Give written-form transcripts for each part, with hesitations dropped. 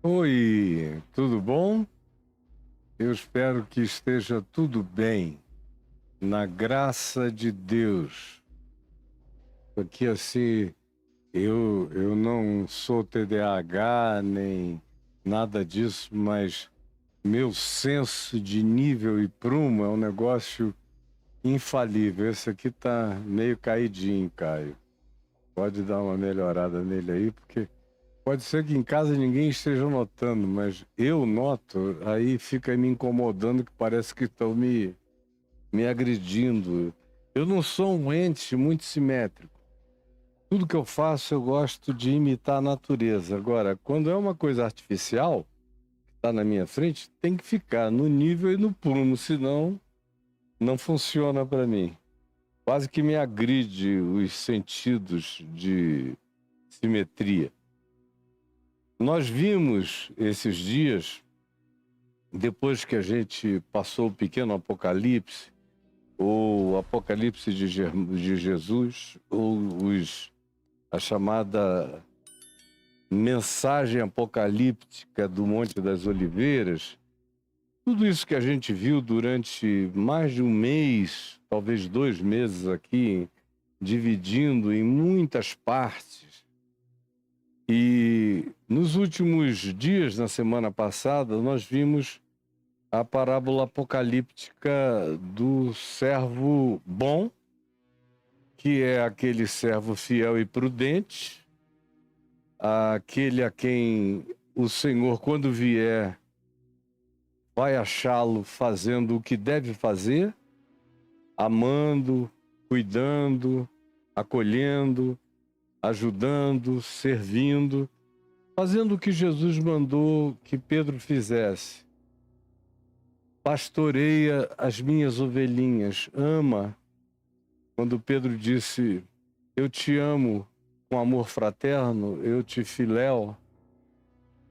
Oi, tudo bom? Eu espero que esteja tudo bem, na graça de Deus. Porque assim, eu não sou TDAH nem nada disso, mas meu senso de nível e prumo é um negócio infalível. Esse aqui tá meio caidinho, Caio. Pode dar uma melhorada nele aí, porque pode ser que em casa ninguém esteja notando, mas eu noto, aí fica me incomodando, que parece que estão me agredindo. Eu não sou um ente muito simétrico. Tudo que eu faço, eu gosto de imitar a natureza. Agora, quando é uma coisa artificial, que está na minha frente, tem que ficar no nível e no prumo, senão não funciona para mim. Quase que me agride os sentidos de simetria. Nós vimos esses dias, depois que a gente passou o pequeno Apocalipse, ou Apocalipse de Jesus, ou a chamada mensagem apocalíptica do Monte das Oliveiras, tudo isso que a gente viu durante mais de um mês, talvez 2 meses aqui, dividindo em muitas partes. E nos últimos dias, na semana passada, nós vimos a parábola apocalíptica do servo bom, que é aquele servo fiel e prudente, aquele a quem o Senhor, quando vier, vai achá-lo fazendo o que deve fazer, amando, cuidando, acolhendo, ajudando, servindo, fazendo o que Jesus mandou que Pedro fizesse. Pastoreia as minhas ovelhinhas, ama. Quando Pedro disse, eu te amo com amor fraterno, eu te filéu.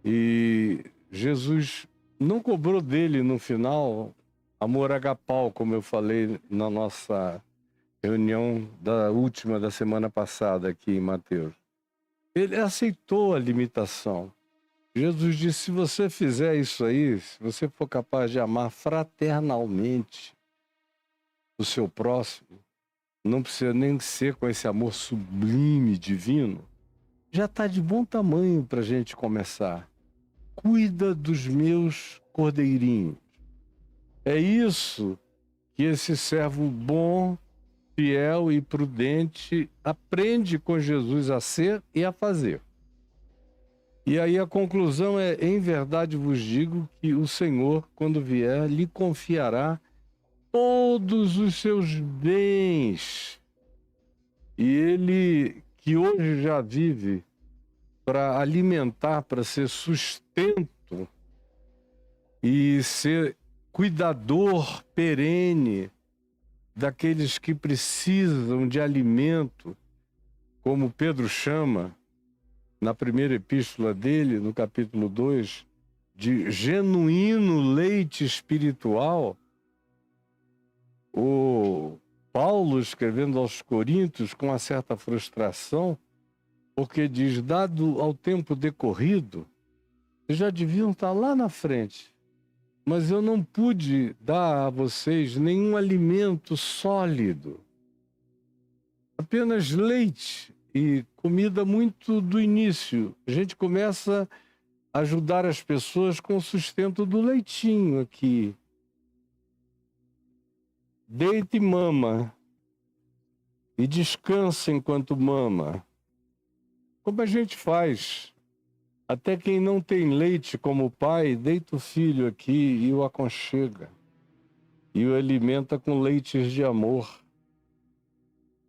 E Jesus não cobrou dele no final amor agapau, como eu falei na nossa reunião da semana passada aqui em Mateus. Ele aceitou a limitação. Jesus disse, se você fizer isso aí, se você for capaz de amar fraternalmente o seu próximo, não precisa nem ser com esse amor sublime, divino, já está de bom tamanho para a gente começar. Cuida dos meus cordeirinhos. É isso que esse servo bom, fiel e prudente aprende com Jesus a ser e a fazer. E aí a conclusão é, em verdade vos digo que o Senhor, quando vier, lhe confiará todos os seus bens. E ele, que hoje já vive para alimentar, para ser sustento e ser cuidador perene daqueles que precisam de alimento, como Pedro chama, na primeira epístola dele, no capítulo 2, de genuíno leite espiritual. O Paulo, escrevendo aos Coríntios, com uma certa frustração, porque diz, dado ao tempo decorrido, vocês já deviam estar lá na frente, mas eu não pude dar a vocês nenhum alimento sólido, apenas leite e comida muito do início. A gente começa a ajudar as pessoas com o sustento do leitinho aqui. Deita e mama, e descansa enquanto mama. Como a gente faz? Até quem não tem leite como pai, deita o filho aqui e o aconchega. E o alimenta com leites de amor.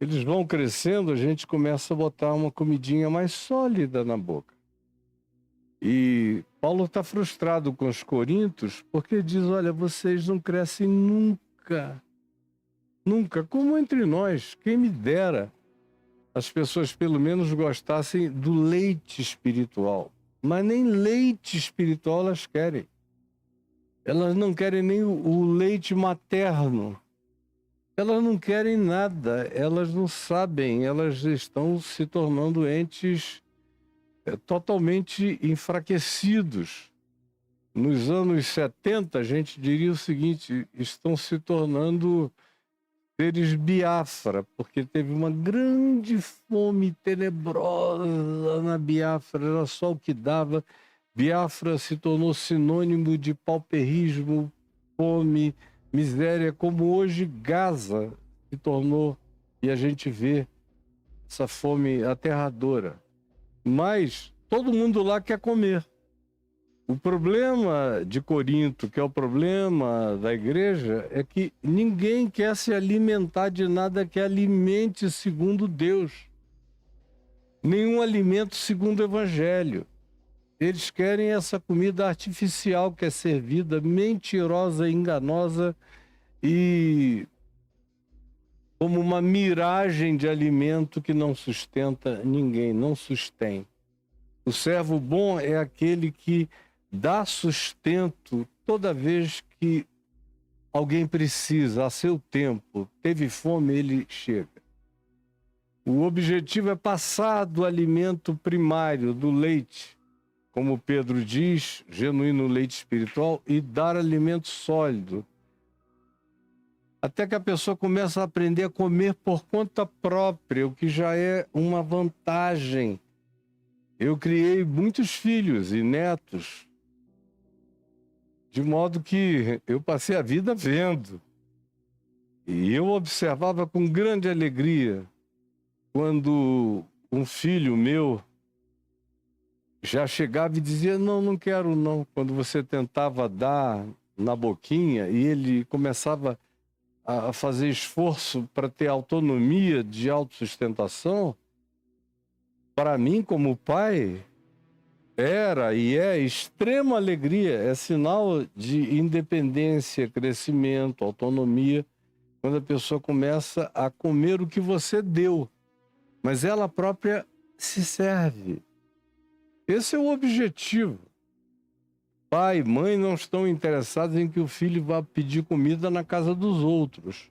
Eles vão crescendo, a gente começa a botar uma comidinha mais sólida na boca. E Paulo está frustrado com os coríntios, porque diz, olha, vocês não crescem nunca. Nunca, como entre nós, quem me dera as pessoas pelo menos gostassem do leite espiritual. Mas nem leite espiritual elas querem. Elas não querem nem o leite materno. Elas não querem nada, elas não sabem, elas estão se tornando entes totalmente enfraquecidos. Nos anos 70, a gente diria o seguinte, estão se tornando seres Biafra, porque teve uma grande fome tenebrosa na Biafra, era só o que dava. Biafra se tornou sinônimo de pauperismo, fome, miséria, como hoje Gaza se tornou, e a gente vê essa fome aterradora. Mas todo mundo lá quer comer. O problema de Corinto, que é o problema da igreja, é que ninguém quer se alimentar de nada que alimente segundo Deus. Nenhum alimento segundo o Evangelho. Eles querem essa comida artificial que é servida, mentirosa, enganosa e como uma miragem de alimento que não sustenta ninguém, não sustém. O servo bom é aquele que dá sustento toda vez que alguém precisa, a seu tempo. Teve fome, ele chega. O objetivo é passar do alimento primário, do leite, como Pedro diz, genuíno leite espiritual, e dar alimento sólido. Até que a pessoa começa a aprender a comer por conta própria, o que já é uma vantagem. Eu criei muitos filhos e netos, de modo que eu passei a vida vendo. E eu observava com grande alegria quando um filho meu já chegava e dizia, não, não quero não. Quando você tentava dar na boquinha e ele começava a fazer esforço para ter autonomia de autossustentação, para mim, como pai, era e é extrema alegria, é sinal de independência, crescimento, autonomia, quando a pessoa começa a comer o que você deu, mas ela própria se serve. Esse é o objetivo. Pai e mãe não estão interessados em que o filho vá pedir comida na casa dos outros.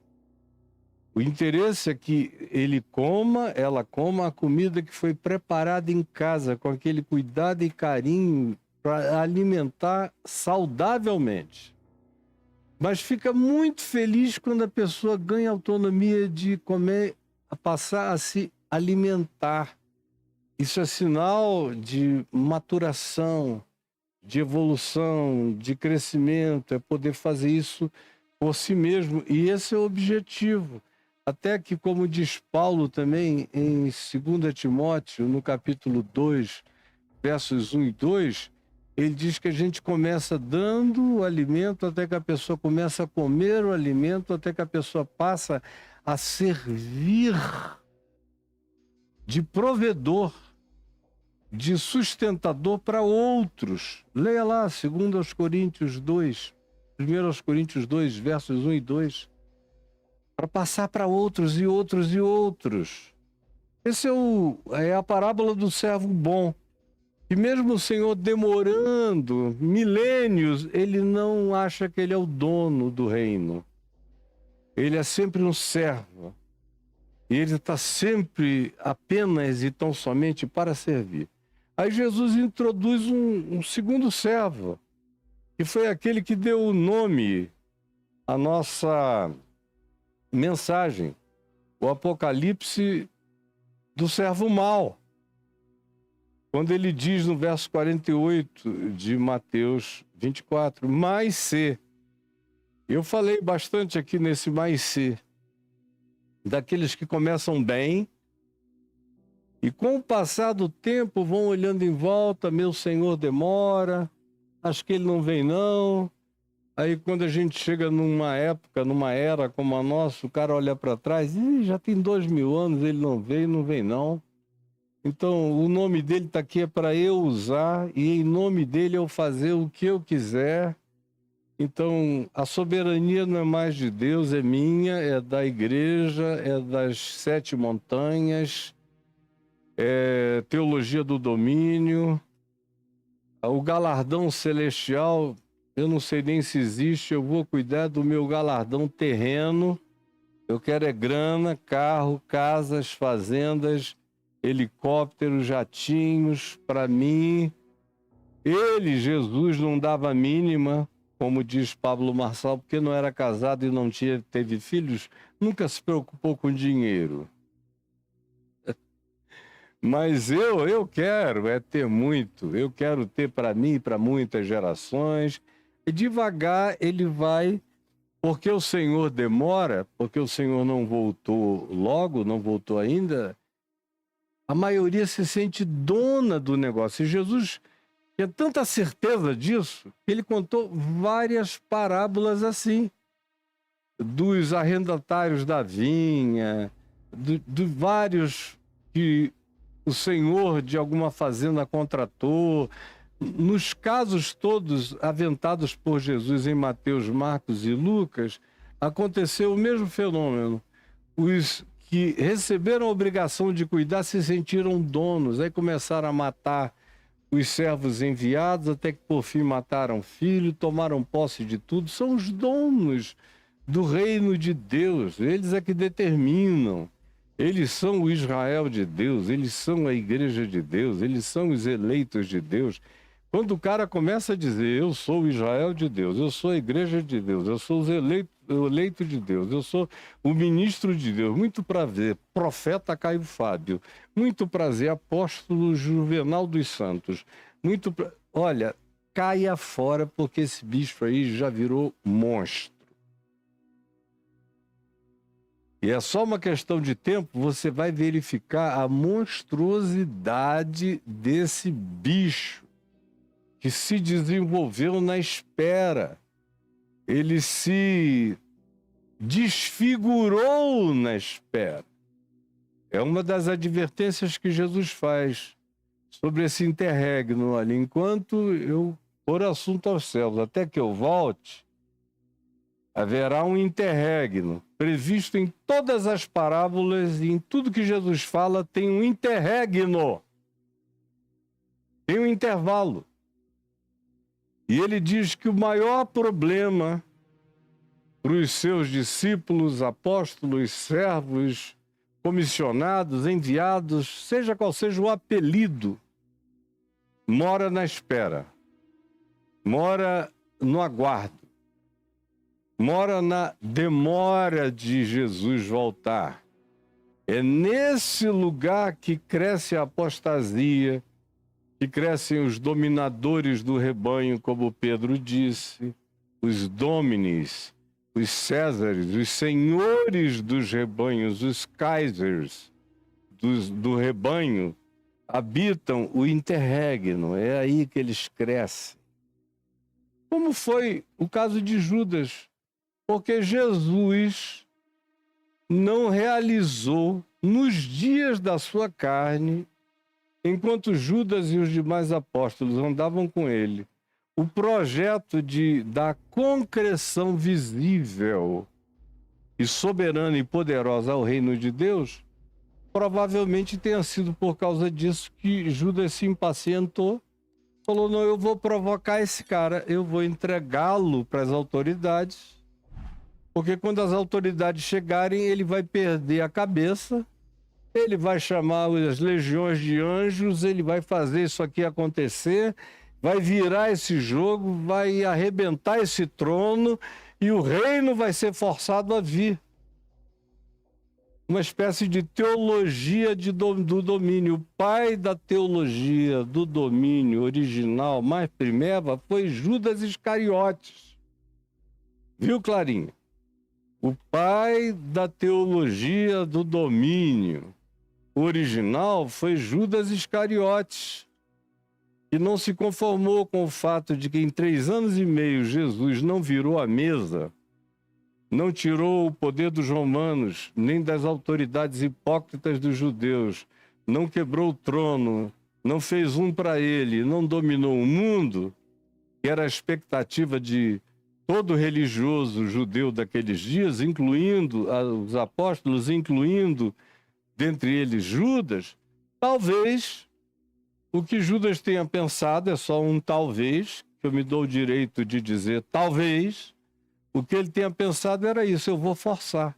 O interesse é que ele coma, ela coma a comida que foi preparada em casa, com aquele cuidado e carinho para alimentar saudavelmente. Mas fica muito feliz quando a pessoa ganha autonomia de comer, a passar a se alimentar. Isso é sinal de maturação, de evolução, de crescimento, é poder fazer isso por si mesmo. E esse é o objetivo. Até que, como diz Paulo também em 2 Timóteo, no capítulo 2, versos 1 e 2, ele diz que a gente começa dando o alimento até que a pessoa começa a comer o alimento, até que a pessoa passa a servir de provedor, de sustentador para outros. Leia lá, 2 Coríntios 2, 1 Coríntios 2, versos 1 e 2. Para passar para outros e outros e outros. Esse é a parábola do servo bom. E mesmo o Senhor demorando milênios, ele não acha que ele é o dono do reino. Ele é sempre um servo. E ele está sempre apenas e tão somente para servir. Aí Jesus introduz um segundo servo, que foi aquele que deu o nome à nossa mensagem. O Apocalipse do servo mau. Quando ele diz no verso 48 de Mateus 24, mas se, eu falei bastante aqui nesse mais se, daqueles que começam bem, e com o passar do tempo vão olhando em volta, meu Senhor demora, acho que ele não vem não. Aí quando a gente chega numa época, numa era como a nossa, o cara olha para trás, já tem 2000 anos, ele não vem não. Então o nome dele está aqui é para eu usar e em nome dele eu fazer o que eu quiser. Então a soberania não é mais de Deus, é minha, é da igreja, é das 7 montanhas, é teologia do domínio, o galardão celestial. Eu não sei nem se existe, eu vou cuidar do meu galardão terreno. Eu quero é grana, carro, casas, fazendas, helicópteros, jatinhos, para mim. Ele, Jesus, não dava mínima, como diz Pablo Marçal, porque não era casado e não teve filhos, nunca se preocupou com dinheiro. Mas eu quero ter muito, eu quero ter para mim e para muitas gerações. E devagar ele vai, porque o Senhor demora, porque o Senhor não voltou logo, não voltou ainda, a maioria se sente dona do negócio. E Jesus tinha tanta certeza disso, que ele contou várias parábolas assim, dos arrendatários da vinha, de vários que o senhor de alguma fazenda contratou. Nos casos todos aventados por Jesus em Mateus, Marcos e Lucas, aconteceu o mesmo fenômeno. Os que receberam a obrigação de cuidar se sentiram donos, aí começaram a matar os servos enviados, até que por fim mataram filho, tomaram posse de tudo. São os donos do reino de Deus, eles é que determinam. Eles são o Israel de Deus, eles são a igreja de Deus, eles são os eleitos de Deus. Quando o cara começa a dizer, eu sou o Israel de Deus, eu sou a igreja de Deus, eu sou o eleito de Deus, eu sou o ministro de Deus, muito prazer, profeta Caio Fábio, muito prazer, apóstolo Juvenal dos Santos, olha, caia fora porque esse bicho aí já virou monstro. E é só uma questão de tempo, você vai verificar a monstruosidade desse bicho que se desenvolveu na espera. Ele se desfigurou na espera. É uma das advertências que Jesus faz sobre esse interregno ali. Enquanto eu pôr assunto aos céus, até que eu volte, haverá um interregno previsto em todas as parábolas e em tudo que Jesus fala tem um interregno. Tem um intervalo. E ele diz que o maior problema para os seus discípulos, apóstolos, servos, comissionados, enviados, seja qual seja o apelido, mora na espera, mora no aguardo, mora na demora de Jesus voltar. É nesse lugar que cresce a apostasia, que crescem os dominadores do rebanho, como Pedro disse, os dominis, os césares, os senhores dos rebanhos, os kaisers do rebanho, habitam o interregno, é aí que eles crescem. Como foi o caso de Judas, porque Jesus não realizou nos dias da sua carne, enquanto Judas e os demais apóstolos andavam com ele, o projeto da concreção visível e soberana e poderosa ao reino de Deus, provavelmente tenha sido por causa disso que Judas se impacientou, falou, não, eu vou provocar esse cara, eu vou entregá-lo para as autoridades, porque quando as autoridades chegarem, ele vai perder a cabeça, ele vai chamar as legiões de anjos, ele vai fazer isso aqui acontecer, vai virar esse jogo, vai arrebentar esse trono e o reino vai ser forçado a vir. uma espécie de teologia do domínio. O pai da teologia do domínio original, mais primeva, foi Judas Iscariotes. Viu, Clarinha? O pai da teologia do domínio original foi Judas Iscariotes, que não se conformou com o fato de que em 3 anos e meio Jesus não virou a mesa, não tirou o poder dos romanos, nem das autoridades hipócritas dos judeus, não quebrou o trono, não fez um para ele, não dominou o mundo, que era a expectativa de todo religioso judeu daqueles dias, incluindo os apóstolos, incluindo dentre eles Judas. Talvez o que Judas tenha pensado, é só um talvez, que eu me dou o direito de dizer talvez, o que ele tenha pensado era isso: eu vou forçar.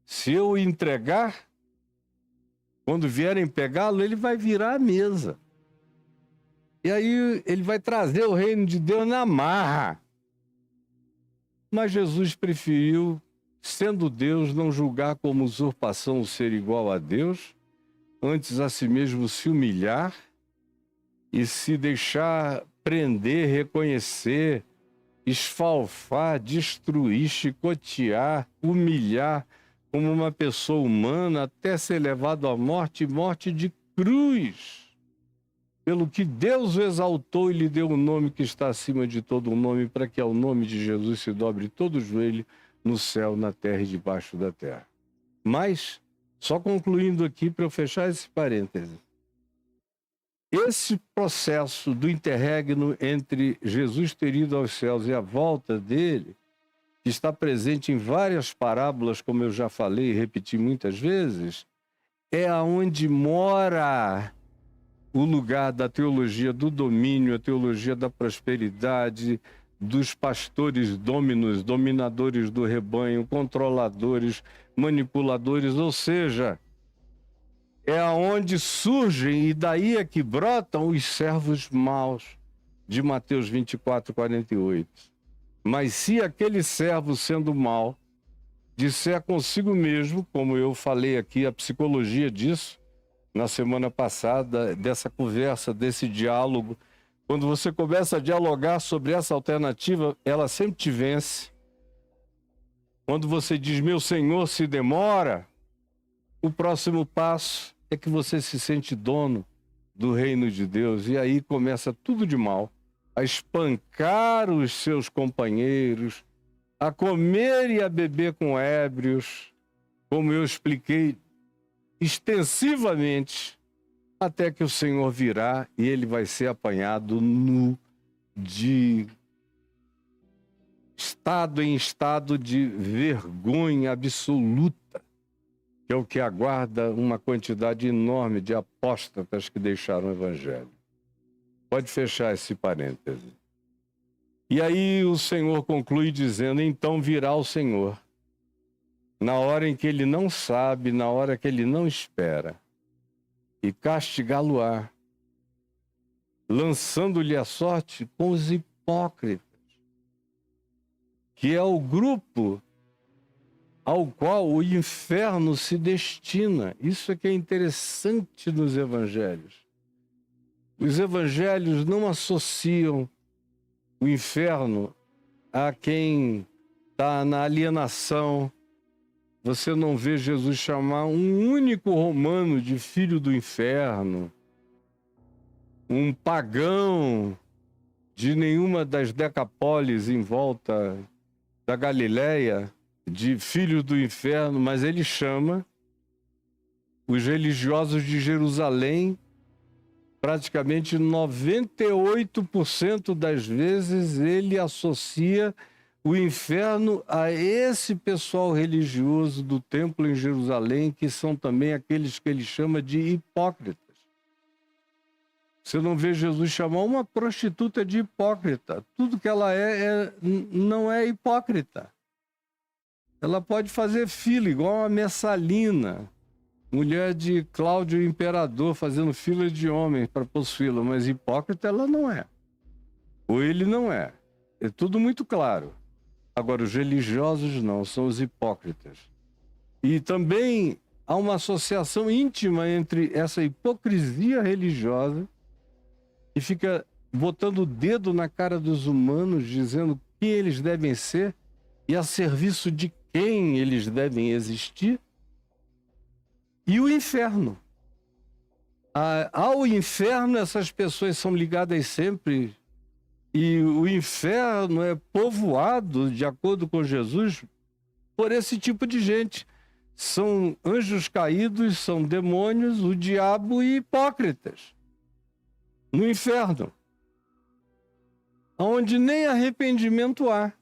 Se eu entregar, quando vierem pegá-lo, ele vai virar a mesa. E aí ele vai trazer o reino de Deus na marra. Mas Jesus preferiu, sendo Deus, não julgar como usurpação o ser igual a Deus, antes a si mesmo se humilhar e se deixar prender, reconhecer, esfalfar, destruir, chicotear, humilhar como uma pessoa humana, até ser levado à morte, morte de cruz. Pelo que Deus o exaltou e lhe deu um nome que está acima de todo nome, para que ao nome de Jesus se dobre todo o joelho no céu, na terra e debaixo da terra. Mas, só concluindo aqui para eu fechar esse parêntese, esse processo do interregno entre Jesus ter ido aos céus e a volta dele, que está presente em várias parábolas, como eu já falei e repeti muitas vezes, é aonde mora o lugar da teologia do domínio, a teologia da prosperidade, dos pastores dominos, dominadores do rebanho, controladores, manipuladores, ou seja, é aonde surgem e daí é que brotam os servos maus de Mateus 24, 48. Mas se aquele servo, sendo mau, disser consigo mesmo, como eu falei aqui, a psicologia disso, na semana passada, dessa conversa, desse diálogo, quando você começa a dialogar sobre essa alternativa, ela sempre te vence. Quando você diz, meu Senhor, se demora, o próximo passo é que você se sente dono do reino de Deus. E aí começa tudo de mal, a espancar os seus companheiros, a comer e a beber com ébrios, como eu expliquei extensivamente, até que o Senhor virá e ele vai ser apanhado nu, de estado em estado de vergonha absoluta, que é o que aguarda uma quantidade enorme de apóstatas que deixaram o Evangelho. Pode fechar esse parêntese. E aí o Senhor conclui dizendo, então virá o Senhor, na hora em que ele não sabe, na hora que ele não espera, e castigá-lo-á, lançando-lhe a sorte com os hipócritas, que é o grupo ao qual o inferno se destina. Isso é que é interessante nos evangelhos. Os evangelhos não associam o inferno a quem está na alienação. Você não vê Jesus chamar um único romano de filho do inferno, um pagão de nenhuma das decapólis em volta da Galileia de filho do inferno, mas ele chama os religiosos de Jerusalém, praticamente 98% das vezes ele associa o inferno a esse pessoal religioso do templo em Jerusalém, que são também aqueles que ele chama de hipócritas. Você não vê Jesus chamar uma prostituta de hipócrita. Tudo que ela não é hipócrita. Ela pode fazer fila, igual uma Messalina, mulher de Cláudio Imperador, fazendo fila de homens para possuí-la, mas hipócrita ela não é. Ou ele não é. É tudo muito claro. Agora, os religiosos não, são os hipócritas. E também há uma associação íntima entre essa hipocrisia religiosa, que fica botando o dedo na cara dos humanos, dizendo quem eles devem ser e a serviço de quem eles devem existir, e o inferno. Ao inferno, essas pessoas são ligadas sempre, e o inferno é povoado, de acordo com Jesus, por esse tipo de gente. São anjos caídos, são demônios, o diabo e hipócritas. No inferno, onde nem arrependimento há.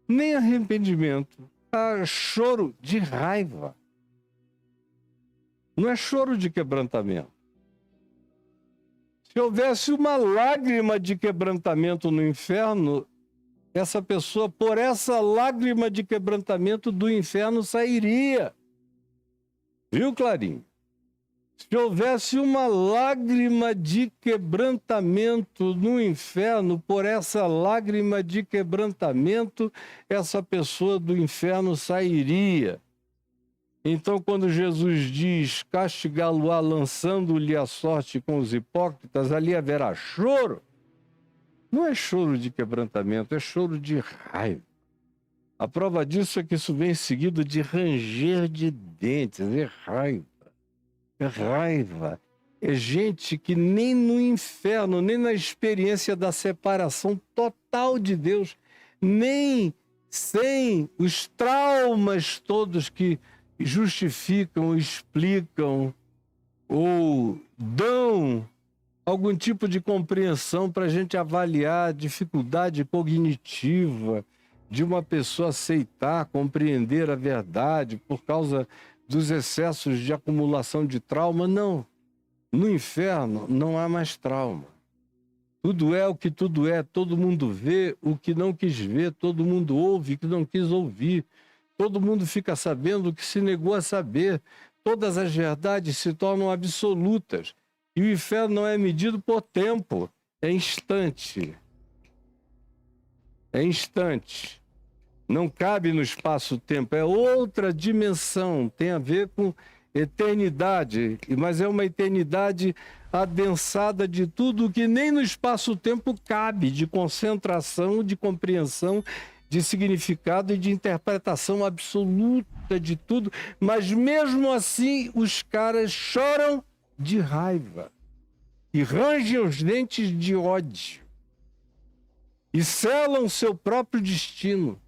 Nem arrependimento. Há choro de raiva. Não é choro de quebrantamento. Se houvesse uma lágrima de quebrantamento no inferno, essa pessoa, por essa lágrima de quebrantamento do inferno, sairia. Viu, Clarinho? Se houvesse uma lágrima de quebrantamento no inferno, por essa lágrima de quebrantamento, essa pessoa do inferno sairia. Então, quando Jesus diz, castigá-lo-á lançando-lhe a sorte com os hipócritas, ali haverá choro. Não é choro de quebrantamento, é choro de raiva. A prova disso é que isso vem seguido de ranger de dentes, é raiva. É raiva. É gente que nem no inferno, nem na experiência da separação total de Deus, nem sem os traumas todos que justificam, explicam ou dão algum tipo de compreensão para a gente avaliar a dificuldade cognitiva de uma pessoa aceitar, compreender a verdade por causa dos excessos de acumulação de trauma. Não. No inferno não há mais trauma. Tudo é o que tudo é, todo mundo vê o que não quis ver, todo mundo ouve o que não quis ouvir, todo mundo fica sabendo o que se negou a saber, todas as verdades se tornam absolutas. E o inferno não é medido por tempo, é instante. É instante. Não cabe no espaço-tempo, é outra dimensão, tem a ver com eternidade, mas é uma eternidade adensada de tudo que nem no espaço-tempo cabe, de concentração, de compreensão, de significado e de interpretação absoluta de tudo, mas mesmo assim os caras choram de raiva e rangem os dentes de ódio e selam seu próprio destino,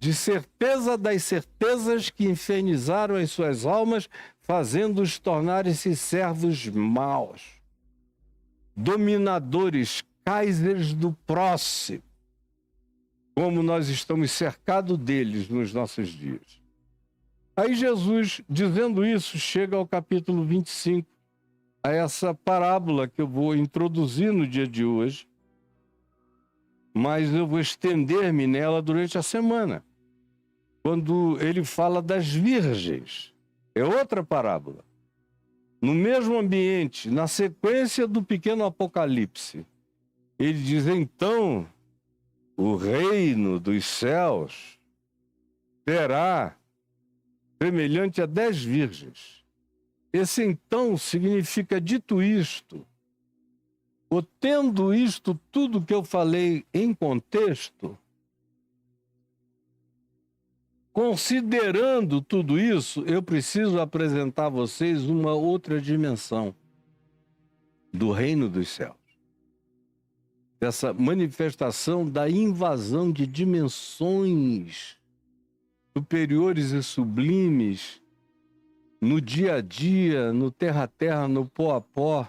de certeza das certezas que infernizaram as suas almas, fazendo-os tornarem-se servos maus, dominadores, kaisers do próximo, como nós estamos cercados deles nos nossos dias. Aí Jesus, dizendo isso, chega ao capítulo 25, a essa parábola que eu vou introduzir no dia de hoje, mas eu vou estender-me nela durante a semana. Quando ele fala das virgens, é outra parábola. No mesmo ambiente, na sequência do pequeno Apocalipse, ele diz, então, o reino dos céus será semelhante a 10 virgens. Esse então significa, dito isto, ou tendo isto tudo que eu falei em contexto, considerando tudo isso, eu preciso apresentar a vocês uma outra dimensão do reino dos céus. Dessa manifestação da invasão de dimensões superiores e sublimes no dia a dia, no terra a terra, no pó a pó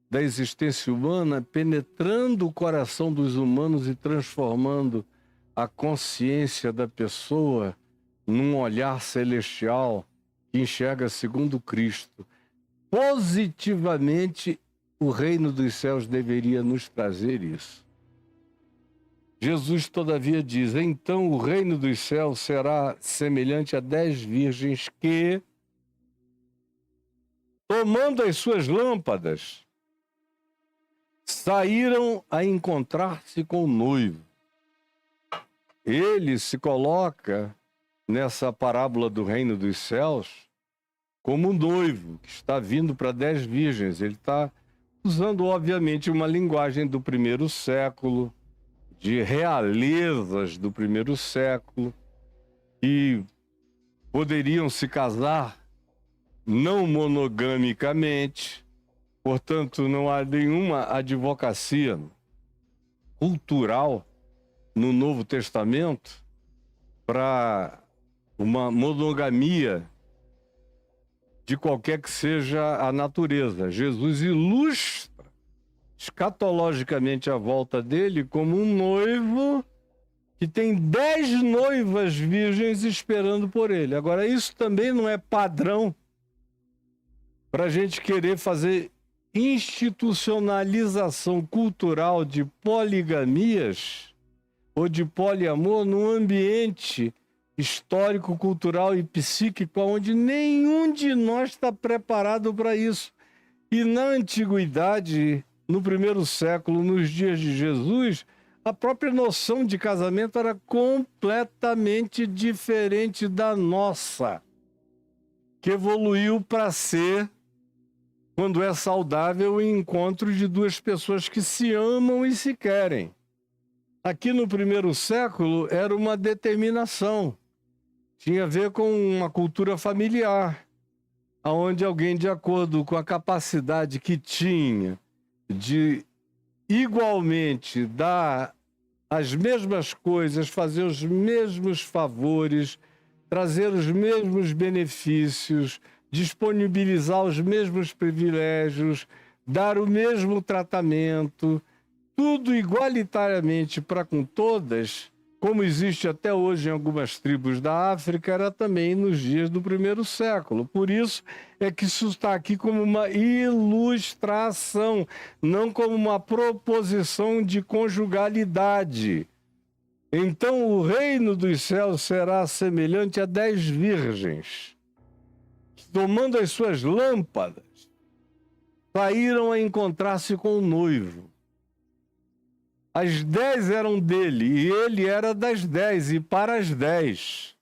da existência humana, penetrando o coração dos humanos e transformando a consciência da pessoa num olhar celestial que enxerga segundo Cristo. Positivamente, o reino dos céus deveria nos trazer isso. Jesus, todavia, diz, então o reino dos céus será semelhante a 10 virgens que, tomando as suas lâmpadas, saíram a encontrar-se com o noivo. Ele se coloca nessa parábola do reino dos céus como um noivo que está vindo para 10 virgens. Ele está usando, obviamente, uma linguagem do primeiro século, de realezas do primeiro século, que poderiam se casar não monogamicamente, portanto, não há nenhuma advocacia cultural no Novo Testamento para uma monogamia de qualquer que seja a natureza. Jesus ilustra escatologicamente a volta dele como um noivo que tem 10 noivas virgens esperando por ele. Agora, isso também não é padrão para a gente querer fazer institucionalização cultural de poligamias ou de poliamor num ambiente histórico, cultural e psíquico onde nenhum de nós está preparado para isso. E na antiguidade, no primeiro século, nos dias de Jesus, a própria noção de casamento era completamente diferente da nossa, que evoluiu para ser, quando é saudável, o encontro de duas pessoas que se amam e se querem. Aqui no primeiro século era uma determinação, tinha a ver com uma cultura familiar, onde alguém, de acordo com a capacidade que tinha de igualmente dar as mesmas coisas, fazer os mesmos favores, trazer os mesmos benefícios, disponibilizar os mesmos privilégios, dar o mesmo tratamento, tudo igualitariamente para com todas, como existe até hoje em algumas tribos da África, era também nos dias do primeiro século. Por isso é que isso está aqui como uma ilustração, não como uma proposição de conjugalidade. Então o reino dos céus será semelhante a 10 virgens, que, tomando as suas lâmpadas, saíram a encontrar-se com o noivo. As 10 eram dele, e ele era das 10, e para as 10.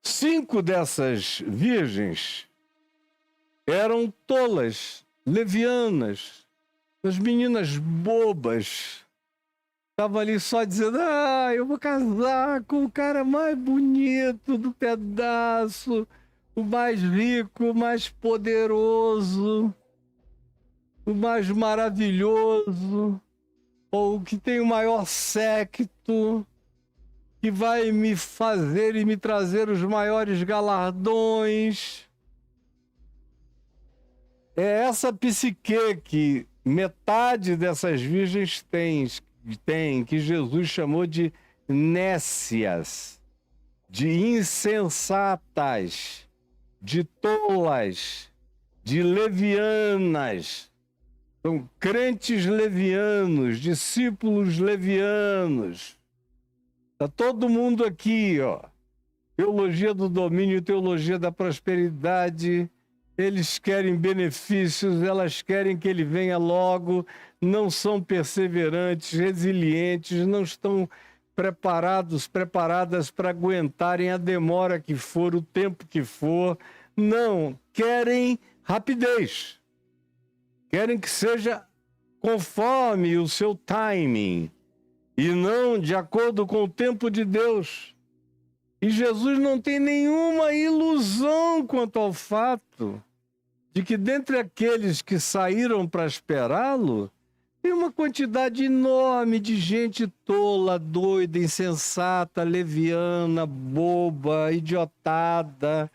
5 dessas virgens eram tolas, levianas, as meninas bobas. Estavam ali só dizendo, eu vou casar com o cara mais bonito do pedaço, o mais rico, o mais poderoso, o mais maravilhoso, ou que tem o maior séquito, que vai me fazer e me trazer os maiores galardões. É essa psique que metade dessas virgens tem, que Jesus chamou de nécias, de insensatas, de tolas, de levianas. São crentes levianos, discípulos levianos. Está todo mundo aqui, ó. Teologia do domínio, teologia da prosperidade. Eles querem benefícios, elas querem que ele venha logo. Não são perseverantes, resilientes, não estão preparadas para aguentarem a demora que for, o tempo que for. Não, querem rapidez. Querem que seja conforme o seu timing e não de acordo com o tempo de Deus. E Jesus não tem nenhuma ilusão quanto ao fato de que dentre aqueles que saíram para esperá-lo, tem uma quantidade enorme de gente tola, doida, insensata, leviana, boba, idiotada,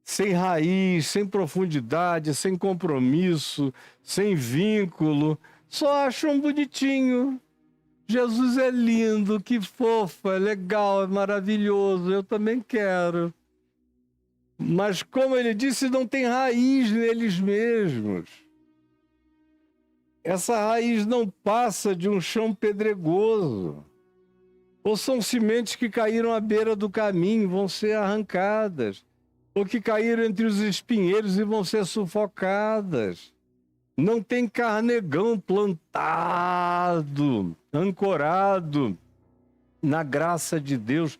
sem raiz, sem profundidade, sem compromisso, sem vínculo, só acham bonitinho. Jesus é lindo, que fofo, é legal, é maravilhoso, eu também quero. Mas, como ele disse, não tem raiz neles mesmos. Essa raiz não passa de um chão pedregoso. Ou são sementes que caíram à beira do caminho, vão ser arrancadas. Ou que caíram entre os espinheiros e vão ser sufocadas. Não tem carnegão plantado, ancorado na graça de Deus.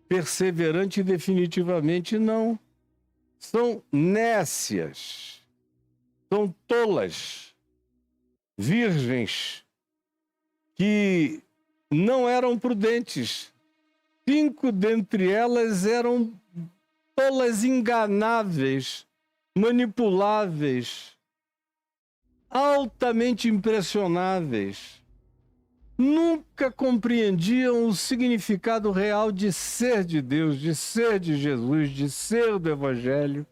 perseverante definitivamente não. São nécias, são tolas, virgens, que não eram prudentes. 5 dentre elas eram tolas enganáveis, manipuláveis, altamente impressionáveis. Nunca compreendiam o significado real de ser de Deus, de ser de Jesus, de ser do Evangelho.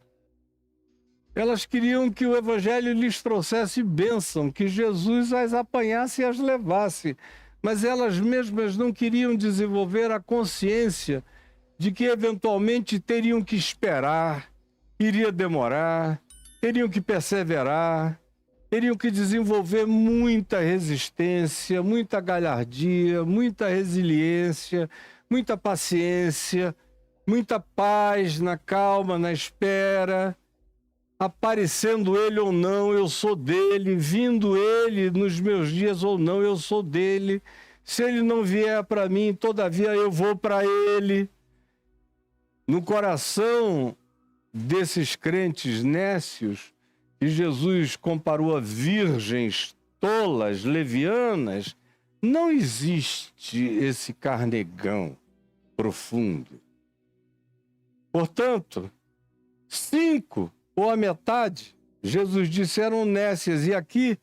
Elas queriam que o Evangelho lhes trouxesse bênção, que Jesus as apanhasse e as levasse. Mas elas mesmas não queriam desenvolver a consciência de que eventualmente teriam que esperar, iria demorar, teriam que perseverar, teriam que desenvolver muita resistência, muita galhardia, muita resiliência, muita paciência, muita paz na calma, na espera. Aparecendo ele ou não, eu sou dele. Vindo ele nos meus dias ou não, eu sou dele. Se ele não vier para mim, todavia eu vou para ele. No coração desses crentes nécios, que Jesus comparou a virgens tolas, levianas, não existe esse carnegão profundo. Portanto, 5 ou a metade, Jesus disse, eram nécias. E aqui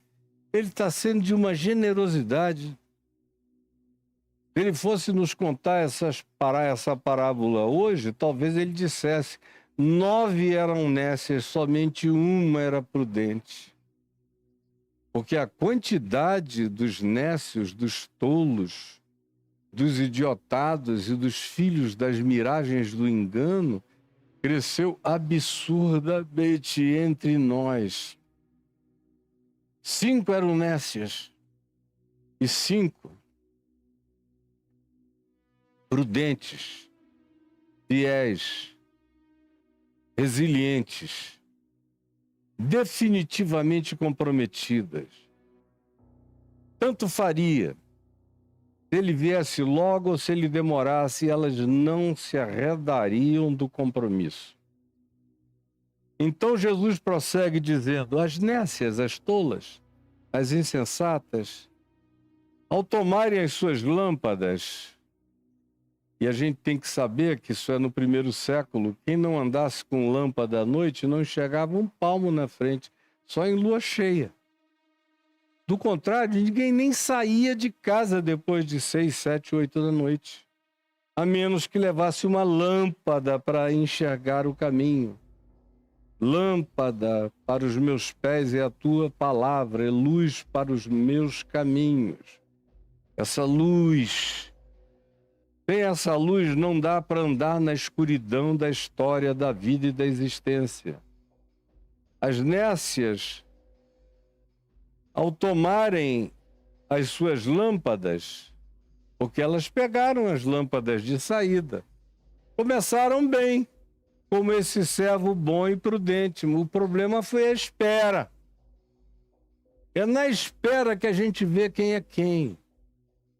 ele está sendo de uma generosidade. Se ele fosse nos contar essa parábola hoje, talvez ele dissesse, 9 eram nécias, somente uma era prudente. Porque a quantidade dos nécios, dos tolos, dos idiotados e dos filhos das miragens do engano cresceu absurdamente entre nós. 5 eram nécias e 5 prudentes, fiéis, resilientes, definitivamente comprometidas. Tanto faria se ele viesse logo ou se ele demorasse, elas não se arredariam do compromisso. Então Jesus prossegue dizendo, as nécias, as tolas, as insensatas, ao tomarem as suas lâmpadas, e a gente tem que saber que isso é no primeiro século, quem não andasse com lâmpada à noite não enxergava um palmo na frente, só em lua cheia. Do contrário, ninguém nem saía de casa depois de 6, 7, 8 da noite, a menos que levasse uma lâmpada para enxergar o caminho. Lâmpada para os meus pés é a tua palavra, é luz para os meus caminhos. Essa luz, sem essa luz não dá para andar na escuridão da história, da vida e da existência. As nécias, ao tomarem as suas lâmpadas, porque elas pegaram as lâmpadas de saída, começaram bem, como esse servo bom e prudente. O problema foi a espera. É na espera que a gente vê quem é quem.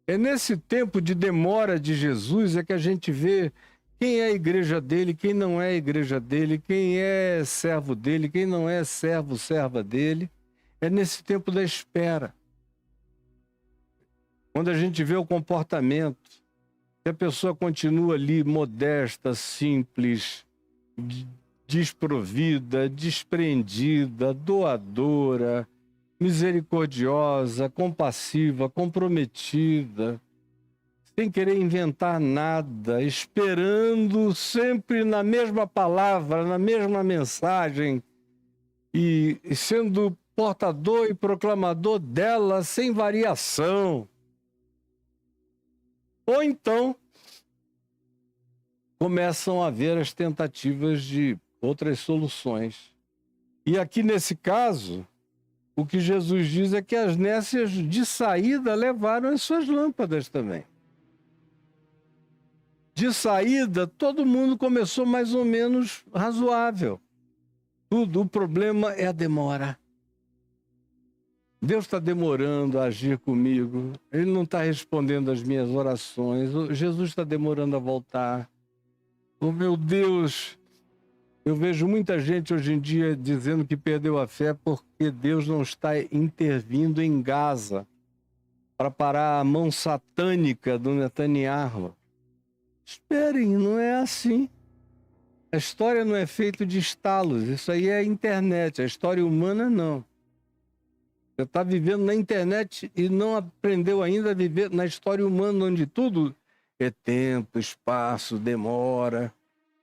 É nesse tempo de demora de Jesus é que a gente vê quem é a igreja dele, quem não é a igreja dele, quem é servo dele, quem não é servo, serva dele. É nesse tempo da espera. Quando a gente vê o comportamento, que a pessoa continua ali modesta, simples, desprovida, despreendida, doadora, misericordiosa, compassiva, comprometida, sem querer inventar nada, esperando sempre na mesma palavra, na mesma mensagem, e sendo portador e proclamador dela sem variação. Ou então começam a haver as tentativas de outras soluções. E aqui nesse caso, o que Jesus diz é que as nécias de saída levaram as suas lâmpadas também. De saída, todo mundo começou mais ou menos razoável. Tudo, o problema é a demora. Deus está demorando a agir comigo. Ele não está respondendo às minhas orações. Jesus está demorando a voltar. Oh, meu Deus! Eu vejo muita gente hoje em dia dizendo que perdeu a fé porque Deus não está intervindo em Gaza para parar a mão satânica do Netanyahu. Esperem, não é assim. A história não é feita de estalos, isso aí é a internet, a história humana não. Você está vivendo na internet e não aprendeu ainda a viver na história humana, onde tudo é tempo, espaço, demora.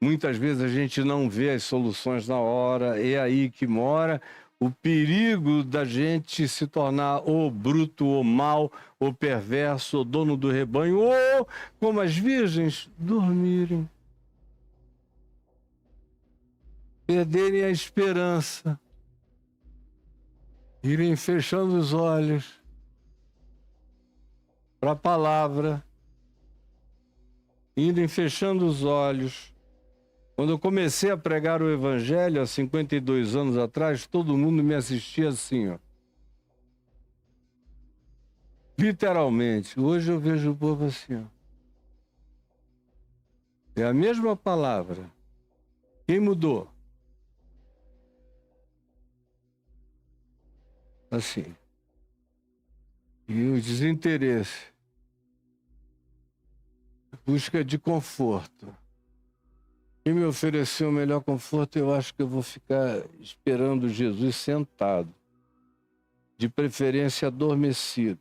Muitas vezes a gente não vê as soluções na hora, é aí que mora o perigo da gente se tornar ou bruto, ou mau, ou perverso, ou dono do rebanho, ou, como as virgens, dormirem. Perderem a esperança, irem fechando os olhos para a palavra, irem fechando os olhos. Quando eu comecei a pregar o Evangelho, há 52 anos atrás, todo mundo me assistia assim, ó. Literalmente. Hoje eu vejo o povo assim, ó. É a mesma palavra. Quem mudou? Assim. E o desinteresse. Busca de conforto. Quem me ofereceu o melhor conforto, eu acho que eu vou ficar esperando Jesus sentado. De preferência adormecido.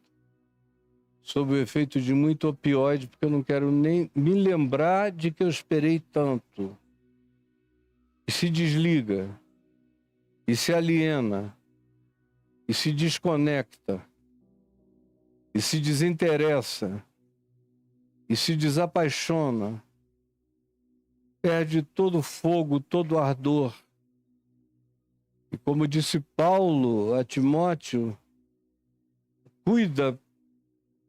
Sob o efeito de muito opioide, porque eu não quero nem me lembrar de que eu esperei tanto. E se desliga. E se aliena. E se desconecta. E se desinteressa. E se desapaixona. Perde todo o fogo, todo o ardor. E como disse Paulo a Timóteo, cuida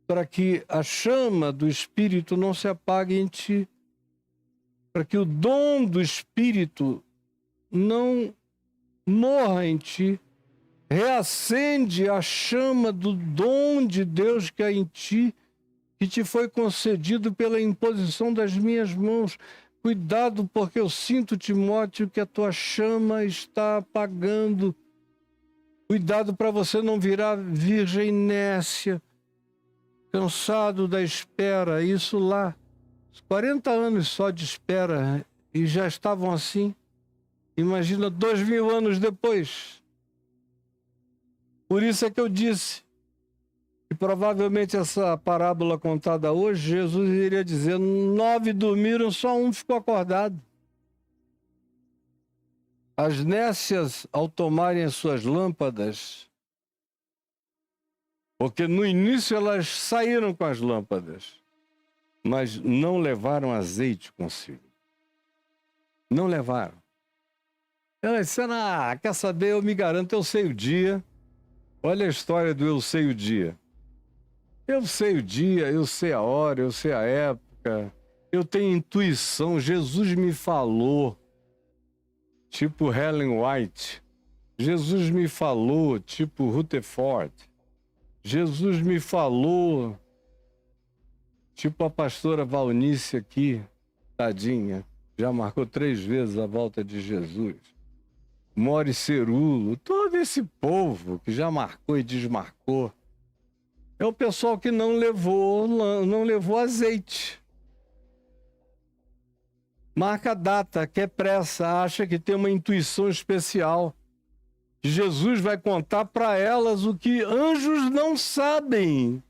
para que a chama do Espírito não se apague em ti, para que o dom do Espírito não morra em ti. Reacende a chama do dom de Deus que há em ti, que te foi concedido pela imposição das minhas mãos. Cuidado, porque eu sinto, Timóteo, que a tua chama está apagando. Cuidado para você não virar virgem nécia, cansado da espera. Isso lá, 40 anos só de espera e já estavam assim. Imagina 2000 anos depois. Por isso é que eu disse que provavelmente essa parábola contada hoje, Jesus iria dizer, 9 dormiram, só um ficou acordado. As nécias, ao tomarem as suas lâmpadas, porque no início elas saíram com as lâmpadas, mas não levaram azeite consigo. Não levaram. Elas disseram, quer saber, eu me garanto, eu sei o dia. Olha a história do eu sei o dia. Eu sei o dia, eu sei a hora, eu sei a época, eu tenho intuição, Jesus me falou, tipo Ellen White, Jesus me falou, tipo Rutherford, Jesus me falou, tipo a pastora Valnice aqui, tadinha, já marcou 3 vezes a volta de Jesus, Mori Cerulo, todo esse povo que já marcou e desmarcou, é o pessoal que não levou azeite. Marca a data, quer pressa, acha que tem uma intuição especial. Jesus vai contar para elas o que anjos não sabem.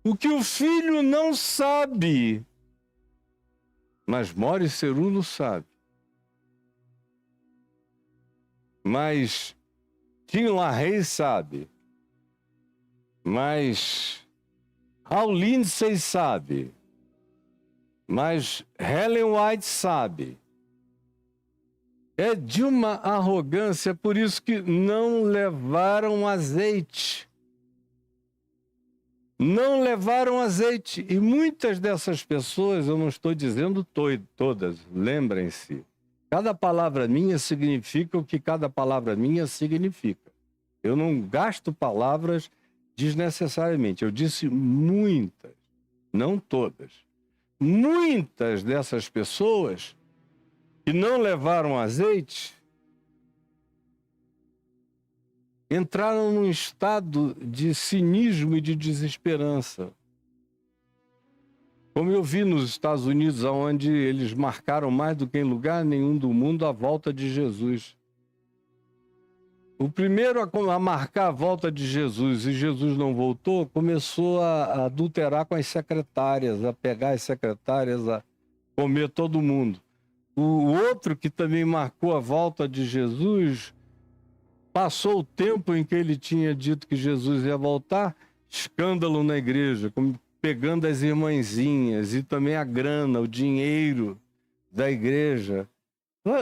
O que o filho não sabe. Mas Mori Cerulo sabe. Mas Tim LaHaye sabe. Mas Hal Lindsey sabe. Mas Ellen White sabe. É de uma arrogância, por isso que não levaram azeite. Não levaram azeite. E muitas dessas pessoas, eu não estou dizendo todas, lembrem-se. Cada palavra minha significa o que cada palavra minha significa. Eu não gasto palavras desnecessariamente. Eu disse muitas, não todas. muitas dessas pessoas que não levaram azeite entraram num estado de cinismo e de desesperança. Como eu vi nos Estados Unidos, onde eles marcaram mais do que em lugar nenhum do mundo a volta de Jesus. O primeiro a marcar a volta de Jesus e Jesus não voltou, começou a adulterar com as secretárias, a pegar as secretárias, a comer todo mundo. O outro que também marcou a volta de Jesus, passou o tempo em que ele tinha dito que Jesus ia voltar, escândalo na igreja, pegando as irmãzinhas e também a grana, o dinheiro da igreja.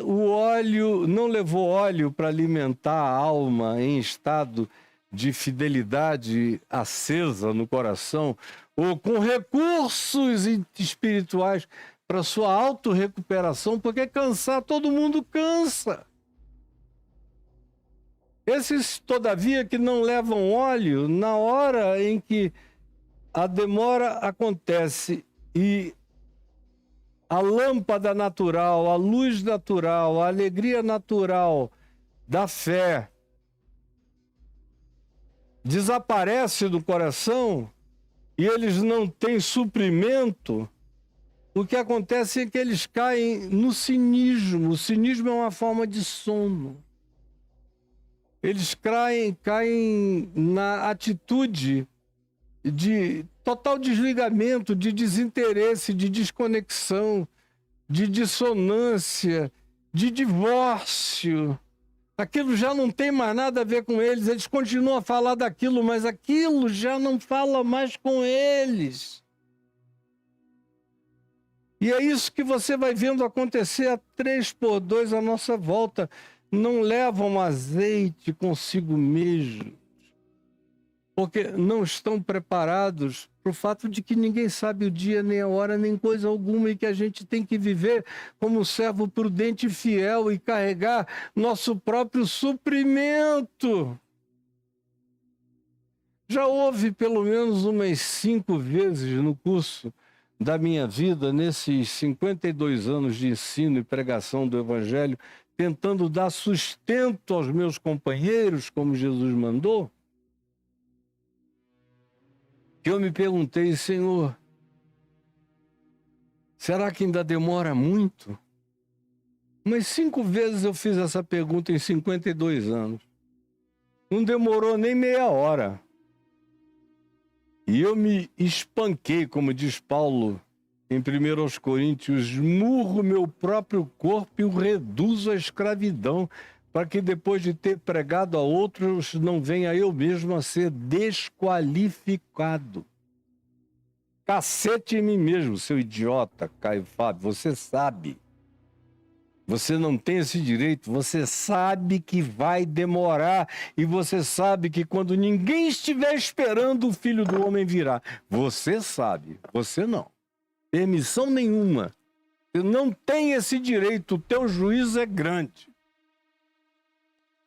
O óleo, não levou óleo para alimentar a alma em estado de fidelidade acesa no coração, ou com recursos espirituais para sua autorrecuperação, porque cansar, todo mundo cansa. Esses, todavia, que não levam óleo, na hora em que a demora acontece e a lâmpada natural, a luz natural, a alegria natural da fé desaparece do coração e eles não têm suprimento, o que acontece é que eles caem no cinismo. O cinismo é uma forma de sono. Eles caem na atitude de total desligamento, de desinteresse, de desconexão, de dissonância, de divórcio. Aquilo já não tem mais nada a ver com eles. Eles continuam a falar daquilo, mas aquilo já não fala mais com eles. E é isso que você vai vendo acontecer a 3x2 à nossa volta. Não levam azeite consigo mesmo, porque não estão preparados para o fato de que ninguém sabe o dia, nem a hora, nem coisa alguma, e que a gente tem que viver como um servo prudente e fiel e carregar nosso próprio suprimento. Já houve pelo menos umas 5 vezes no curso da minha vida, nesses 52 anos de ensino e pregação do Evangelho, tentando dar sustento aos meus companheiros, como Jesus mandou, que eu me perguntei, Senhor, será que ainda demora muito? Mas 5 vezes eu fiz essa pergunta em 52 anos. Não demorou nem meia hora. E eu me espanquei, como diz Paulo em 1 Coríntios, esmurro meu próprio corpo e o reduzo à escravidão, para que depois de ter pregado a outros, não venha eu mesmo a ser desqualificado. Cacete em mim mesmo, seu idiota, Caio Fábio, você sabe. Você não tem esse direito, você sabe que vai demorar e você sabe que quando ninguém estiver esperando, o Filho do Homem virá. Você sabe, você não. Permissão nenhuma. Você não tem esse direito, o teu juízo é grande.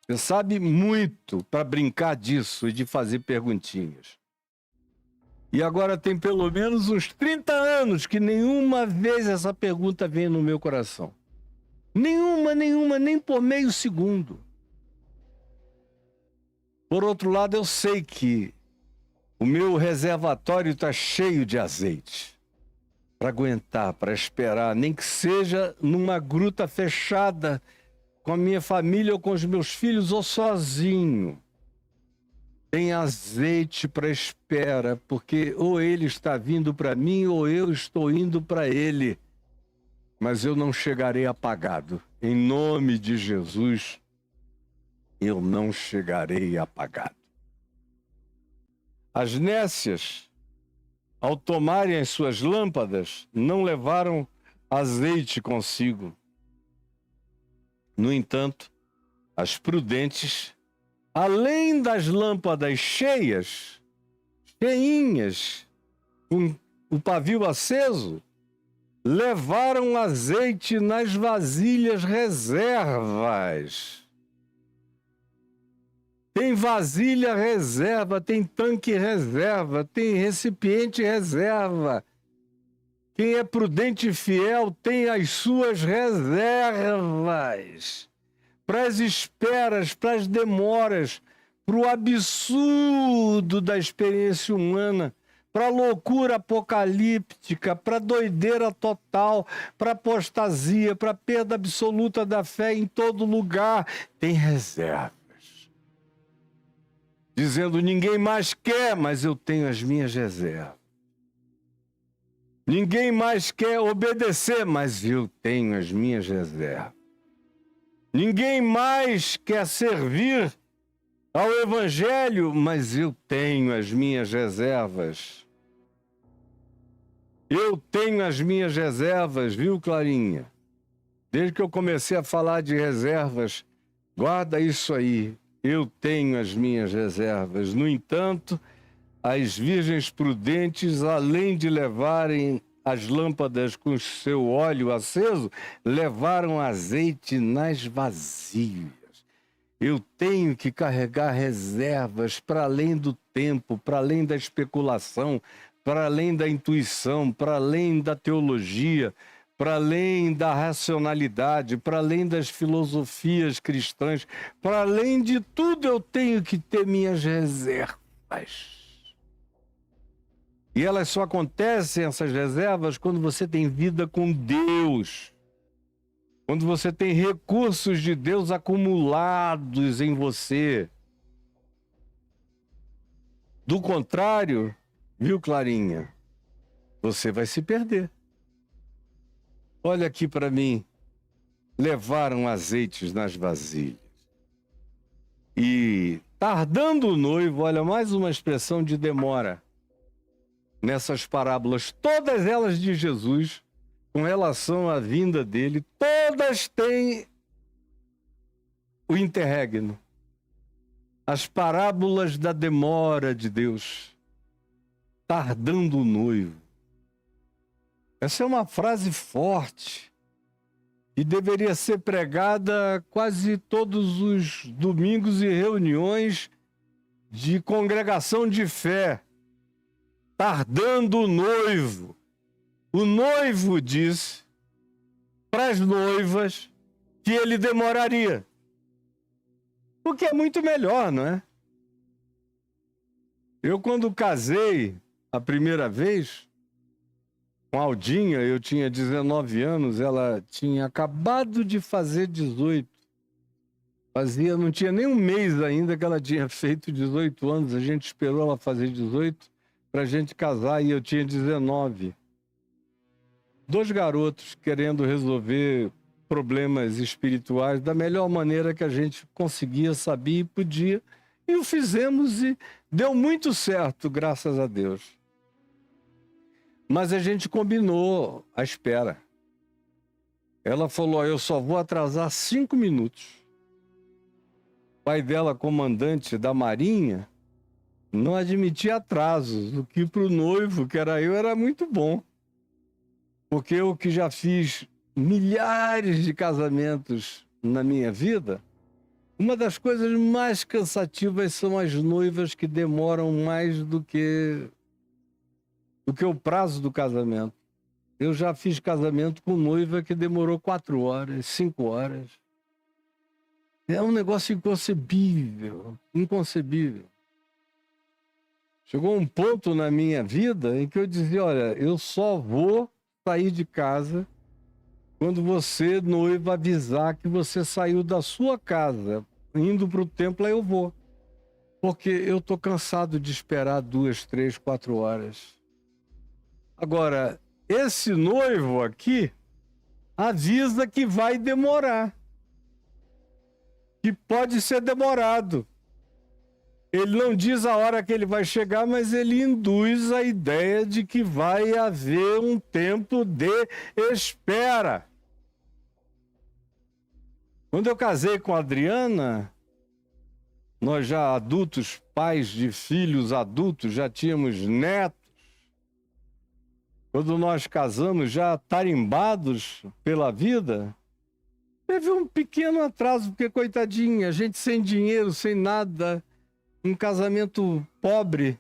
Você sabe muito para brincar disso e de fazer perguntinhas. E agora tem pelo menos uns 30 anos que nenhuma vez essa pergunta vem no meu coração. Nenhuma, nem por meio segundo. Por outro lado, eu sei que o meu reservatório está cheio de azeite para aguentar, para esperar, nem que seja numa gruta fechada com a minha família ou com os meus filhos ou sozinho. Tem azeite para espera, porque ou ele está vindo para mim ou eu estou indo para ele. Mas eu não chegarei apagado. Em nome de Jesus, eu não chegarei apagado. As nécias, ao tomarem as suas lâmpadas, não levaram azeite consigo. No entanto, as prudentes, além das lâmpadas cheias, cheinhas, com o pavio aceso, levaram azeite nas vasilhas reservas. Tem vasilha reserva, tem tanque reserva, tem recipiente reserva. Quem é prudente e fiel tem as suas reservas para as esperas, para as demoras, para o absurdo da experiência humana, para a loucura apocalíptica, para a doideira total, para a apostasia, para a perda absoluta da fé em todo lugar. Tem reservas. Dizendo, ninguém mais quer, mas eu tenho as minhas reservas. Ninguém mais quer obedecer, mas eu tenho as minhas reservas. Ninguém mais quer servir ao Evangelho, mas eu tenho as minhas reservas. Eu tenho as minhas reservas, viu, Clarinha? Desde que eu comecei a falar de reservas, guarda isso aí. Eu tenho as minhas reservas. No entanto, as virgens prudentes, além de levarem as lâmpadas com seu óleo aceso, levaram azeite nas vasilhas. Eu tenho que carregar reservas para além do tempo, para além da especulação, para além da intuição, para além da teologia, para além da racionalidade, para além das filosofias cristãs, para além de tudo eu tenho que ter minhas reservas. E elas só acontecem, essas reservas, quando você tem vida com Deus. Quando você tem recursos de Deus acumulados em você. Do contrário, viu, Clarinha? Você vai se perder. Olha aqui para mim. Levaram azeites nas vasilhas. E tardando o noivo, olha, mais uma expressão de demora. Nessas parábolas, todas elas de Jesus, com relação à vinda dele, todas têm o interregno. As parábolas da demora de Deus, tardando o noivo. Essa é uma frase forte e deveria ser pregada quase todos os domingos e reuniões de congregação de fé. Tardando o noivo. O noivo disse para as noivas que ele demoraria. O que é muito melhor, não é? Eu, quando casei a primeira vez, com a Aldinha, eu tinha 19 anos, ela tinha acabado de fazer 18. Não tinha nem um mês ainda que ela tinha feito 18 anos, a gente esperou ela fazer 18 para a gente casar e eu tinha 19. 2 garotos querendo resolver problemas espirituais da melhor maneira que a gente conseguia, sabia e podia. E o fizemos e deu muito certo, graças a Deus. Mas a gente combinou a espera. Ela falou, eu só vou atrasar 5 minutos. O pai dela, comandante da Marinha, não admitia atrasos, o que para o noivo, que era eu, era muito bom. Porque eu que já fiz milhares de casamentos na minha vida, uma das coisas mais cansativas são as noivas que demoram mais do que o prazo do casamento. Eu já fiz casamento com noiva que demorou 4 horas, 5 horas. É um negócio inconcebível, inconcebível. Chegou um ponto na minha vida em que eu dizia, olha, eu só vou sair de casa quando você, noiva, avisar que você saiu da sua casa, indo para o templo, aí eu vou. Porque eu estou cansado de esperar 2, 3, 4 horas. Agora, esse noivo aqui avisa que vai demorar. Que pode ser demorado. Ele não diz a hora que ele vai chegar, mas ele induz a ideia de que vai haver um tempo de espera. Quando eu casei com a Adriana, nós já adultos, pais de filhos adultos, já tínhamos netos. Quando nós casamos, já tarimbados pela vida, teve um pequeno atraso, porque, coitadinha, a gente sem dinheiro, sem nada, um casamento pobre.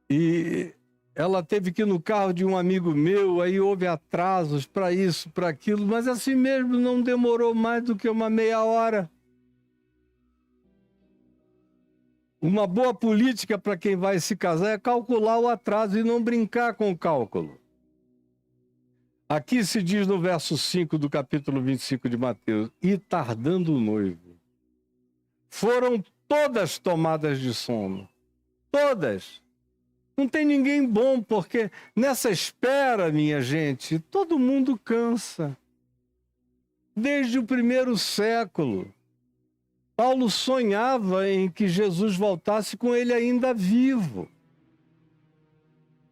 E ela teve que ir no carro de um amigo meu, aí houve atrasos para isso, para aquilo, mas assim mesmo não demorou mais do que uma meia hora. Uma boa política para quem vai se casar é calcular o atraso e não brincar com o cálculo. Aqui se diz no verso 5 do capítulo 25 de Mateus: e tardando o noivo, foram todas tomadas de sono. Todas. Não tem ninguém bom, porque nessa espera, minha gente, todo mundo cansa. Desde o primeiro século. Paulo sonhava em que Jesus voltasse com ele ainda vivo.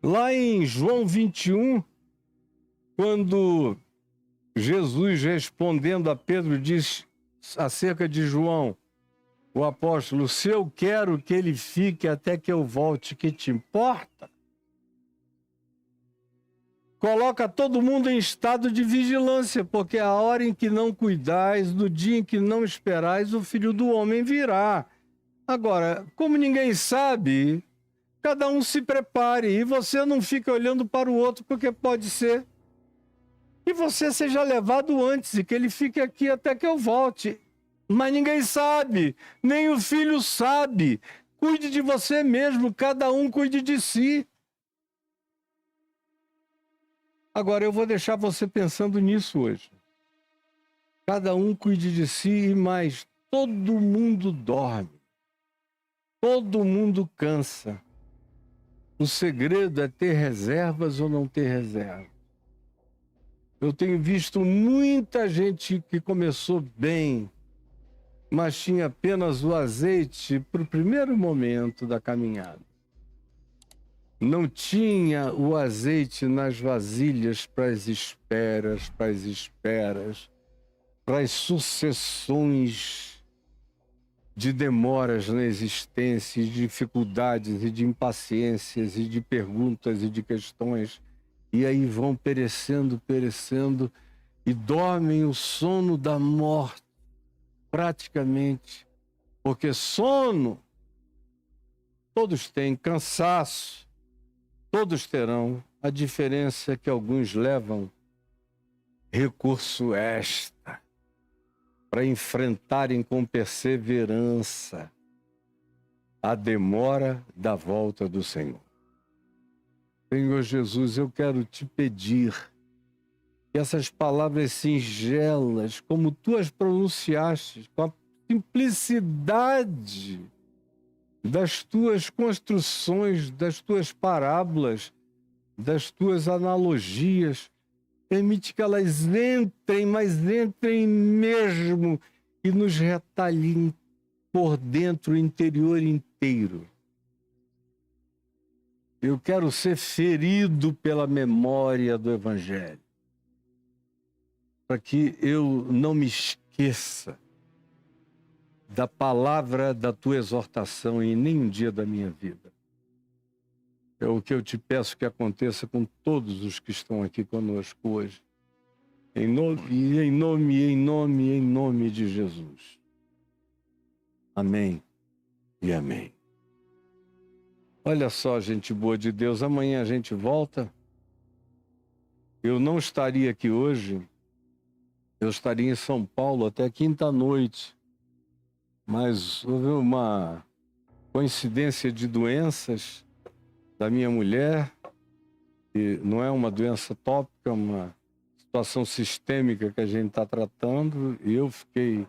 Lá em João 21, quando Jesus, respondendo a Pedro, diz acerca de João, o apóstolo: se eu quero que ele fique até que eu volte, que te importa? Coloca todo mundo em estado de vigilância, porque a hora em que não cuidais, no dia em que não esperais, o Filho do Homem virá. Agora, como ninguém sabe, cada um se prepare, e você não fica olhando para o outro, porque pode ser que você seja levado antes e que ele fique aqui até que eu volte. Mas ninguém sabe, nem o Filho sabe. Cuide de você mesmo, cada um cuide de si. Agora, eu vou deixar você pensando nisso hoje. Cada um cuide de si, mas todo mundo dorme. Todo mundo cansa. O segredo é ter reservas ou não ter reservas. Eu tenho visto muita gente que começou bem, mas tinha apenas o azeite para o primeiro momento da caminhada. Não tinha o azeite nas vasilhas para as esperas, para as sucessões de demoras na existência, de dificuldades e de impaciências e de perguntas e de questões. E aí vão perecendo e dormem o sono da morte, praticamente. Porque sono todos têm, cansaço todos terão. A diferença é que alguns levam recurso extra para enfrentarem com perseverança a demora da volta do Senhor. Senhor Jesus, eu quero te pedir que essas palavras singelas, como tu as pronunciaste, com a simplicidade das tuas construções, das tuas parábolas, das tuas analogias, permite que elas entrem, mas entrem mesmo e nos retalhem por dentro, o interior inteiro. Eu quero ser ferido pela memória do Evangelho, para que eu não me esqueça da palavra da tua exortação em nenhum dia da minha vida. É o que eu te peço que aconteça com todos os que estão aqui conosco hoje. Em nome de Jesus. Amém e amém. Olha só, gente boa de Deus, amanhã a gente volta. Eu não estaria aqui hoje, eu estaria em São Paulo até quinta-noite. Mas houve uma coincidência de doenças da minha mulher, e não é uma doença tópica, é uma situação sistêmica que a gente está tratando, e eu fiquei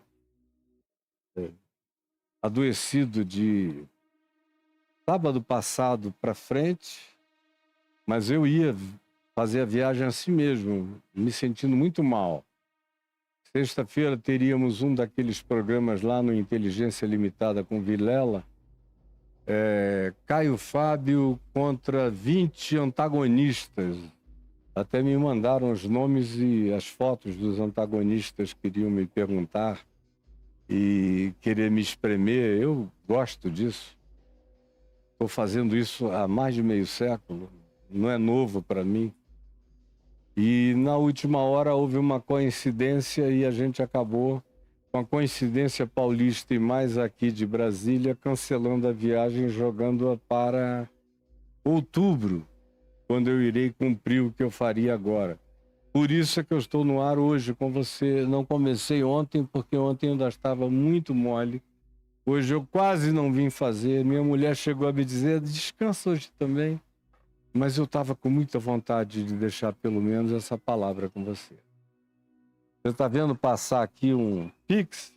adoecido de sábado passado para frente, mas eu ia fazer a viagem assim mesmo, me sentindo muito mal. Sexta-feira teríamos um daqueles programas lá no Inteligência Limitada com Vilela, Caio Fábio contra 20 antagonistas. Até me mandaram os nomes e as fotos dos antagonistas, queriam me perguntar e querer me espremer. Eu gosto disso. Estou fazendo isso há mais de meio século, não é novo para mim. E na última hora houve uma coincidência e a gente acabou, com a coincidência paulista e mais aqui de Brasília, cancelando a viagem, jogando-a para outubro. quando eu irei cumprir o que eu faria agora. Por isso é que eu estou no ar hoje com você. Não comecei ontem, porque ontem eu ainda estava muito mole. Hoje eu quase não vim fazer. Minha mulher chegou a me dizer, descansa hoje também. Mas eu estava com muita vontade de deixar pelo menos essa palavra com você. Você está vendo passar aqui um Pix?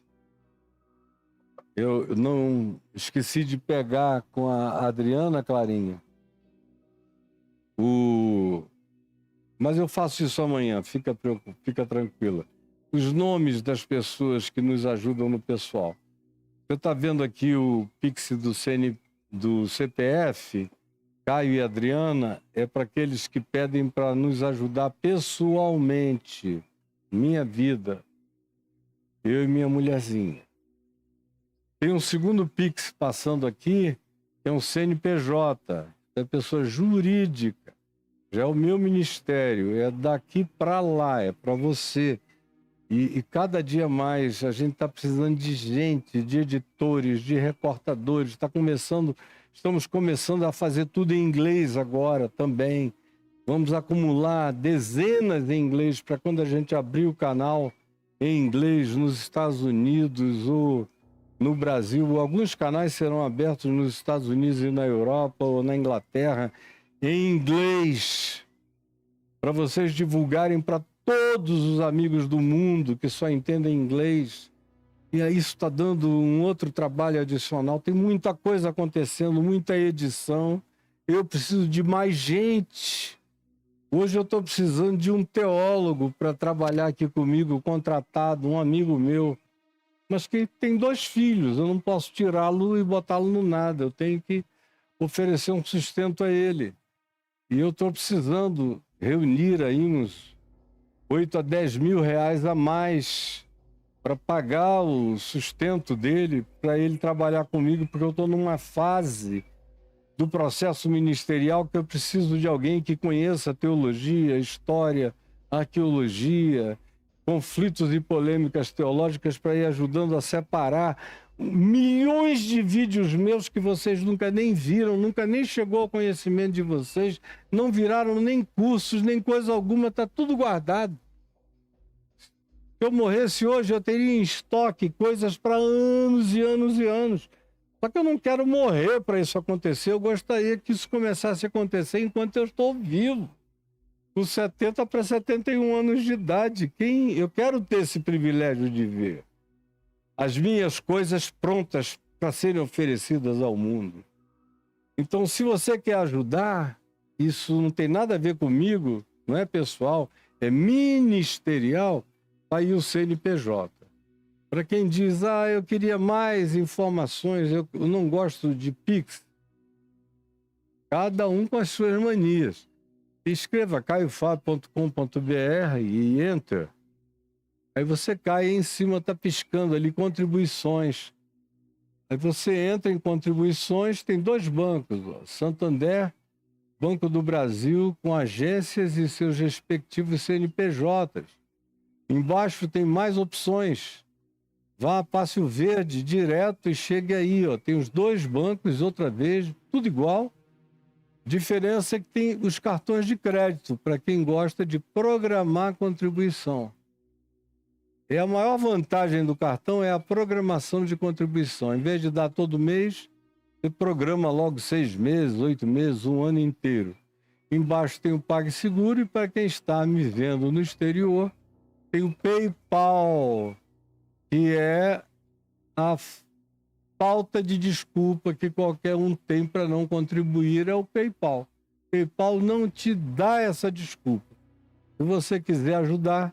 Eu não esqueci de pegar com a Adriana, Clarinha. Mas eu faço isso amanhã, fica tranquila. Os nomes das pessoas que nos ajudam no pessoal. Você está vendo aqui o Pix do CPF, Caio e Adriana, é para aqueles que pedem para nos ajudar pessoalmente. Minha vida, eu e minha mulherzinha. Tem um segundo Pix passando aqui, que é um CNPJ, é pessoa jurídica. Já é o meu ministério, é daqui para lá, é para você. E cada dia mais a gente está precisando de gente, de editores, de recortadores. Estamos começando a fazer tudo em inglês agora também. Vamos acumular dezenas em inglês para quando a gente abrir o canal em inglês nos Estados Unidos ou no Brasil. Alguns canais serão abertos nos Estados Unidos e na Europa ou na Inglaterra em inglês, para vocês divulgarem para todos os amigos do mundo que só entendem inglês. E aí isso está dando um outro trabalho adicional. Tem muita coisa acontecendo, muita edição. Eu preciso de mais gente. Hoje eu estou precisando de um teólogo para trabalhar aqui comigo, contratado, um amigo meu, mas que tem 2 filhos. Eu não posso tirá-lo e botá-lo no nada. Eu tenho que oferecer um sustento a ele. E eu estou precisando reunir aí uns 8 a 10 mil reais a mais para pagar o sustento dele, para ele trabalhar comigo, porque eu estou numa fase do processo ministerial que eu preciso de alguém que conheça teologia, história, arqueologia, conflitos e polêmicas teológicas, para ir ajudando a separar milhões de vídeos meus que vocês nunca nem viram, nunca nem chegou ao conhecimento de vocês, não viraram nem cursos, nem coisa alguma, está tudo guardado. Se eu morresse hoje, eu teria em estoque coisas para anos e anos e anos. Só que eu não quero morrer para isso acontecer, eu gostaria que isso começasse a acontecer enquanto eu estou vivo. Com 70 para 71 anos de idade, eu quero ter esse privilégio de ver as minhas coisas prontas para serem oferecidas ao mundo. Então, se você quer ajudar, isso não tem nada a ver comigo, não é pessoal, é ministerial, aí o CNPJ. Para quem diz, eu queria mais informações, eu não gosto de Pix. Cada um com as suas manias. Escreva caiofab.com.br e enter. Aí você cai em cima, está piscando ali contribuições. Aí você entra em contribuições, tem 2 bancos, Santander, Banco do Brasil, com agências e seus respectivos CNPJs. Embaixo tem mais opções. Vá, passe o verde direto e chegue aí. Tem os 2 bancos, outra vez, tudo igual. Diferença é que tem os cartões de crédito, para quem gosta de programar contribuição. E a maior vantagem do cartão é a programação de contribuição. Em vez de dar todo mês, você programa logo 6 meses, 8 meses, 1 ano inteiro. Embaixo tem o PagSeguro e para quem está me vendo no exterior, tem o PayPal, que é a falta de desculpa que qualquer um tem para não contribuir, é o PayPal. PayPal não te dá essa desculpa. Se você quiser ajudar,